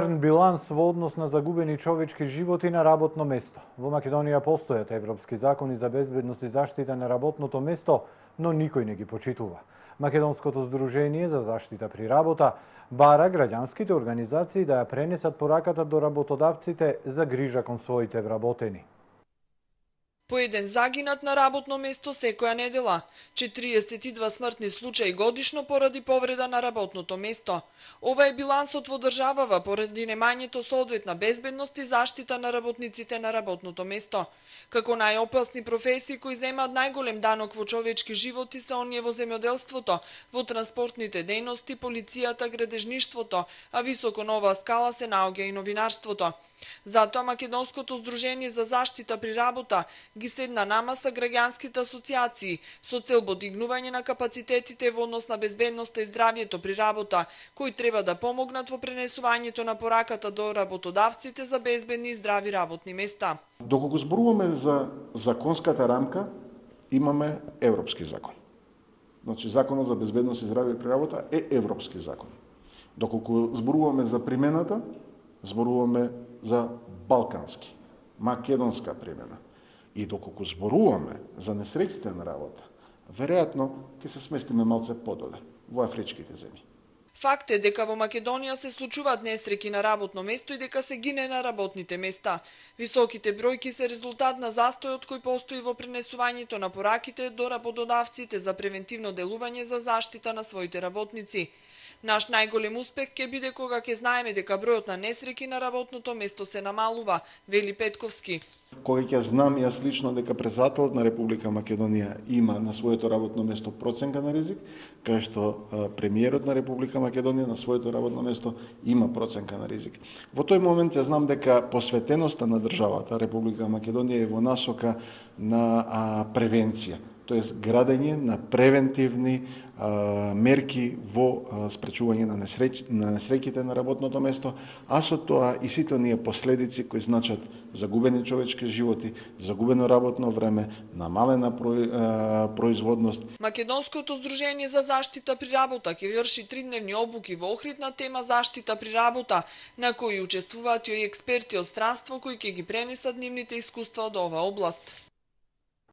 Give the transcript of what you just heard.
Биланс во однос на загубени човечки животи на работно место. Во Македонија постојат европски закони за безбедност и заштита на работното место, но никој не ги почитува. Македонското здружение за заштита при работа бара граѓанските организации да ја пренесат пораката до работодавците за грижа кон своите вработени. По еден загинат на работно место секоја недела, 42 смртни случаи годишно поради повреда на работното место. Ова е билансот во државава поради немањето соодветна безбедност и заштита на работниците на работното место. Како најопасни професии кои земаат најголем данок во човечки животи се оние во земјоделството, во транспортните дејности, полицијата, градежништвото, а високо на оваа скала се наоѓа и новинарството. Затоа Македонското здружение за заштита при работа ги седна намаса граѓанските асоциации со цел подигнување на капацитетите во однос на безбедноста и здравјето при работа, кои треба да помогнат во пренесувањето на пораката до работодавците за безбедни и здрави работни места. Доколку зборуваме за законската рамка, имаме европски закон. Значи, Законот за безбедност и здравје при работа е европски закон. Доколку зборуваме за примената, зборуваме за балкански, македонска примена. И доколку зборуваме за несреќите на работа, веројатно ќе се сместиме малце подоле во афричките земји. Факт е дека во Македонија се случуваат несреќи на работно место и дека се гине на работните места. Високите бројки се резултат на застојот кој постои во пренесувањето на пораките до работодавците за превентивно делување за заштита на своите работници. Наш најголем успех ќе биде кога ќе знаеме дека бројот на несреќи на работното место се намалува, вели Петковски. Кога ќе знам јас лично дека председателот на Република Македонија има на своето работно место проценка на ризик, кај што премиерот на Република Македонија на своето работно место има проценка на ризик. Во тој момент ја знам дека посветеноста на државата Република Македонија е во насока на превенција, тоест градење на превентивни мерки во спречување на несреќите на работното место, а со тоа и сите оние последици кои значат загубени човечки животи, загубено работно време, намалена производност. Македонското здружение за заштита при работа ќе врши 3-дневни обуки во Охрид на тема заштита при работа, на кои учествуваат и експерти од странство кои ќе ги пренесат нивните искуства од оваа област.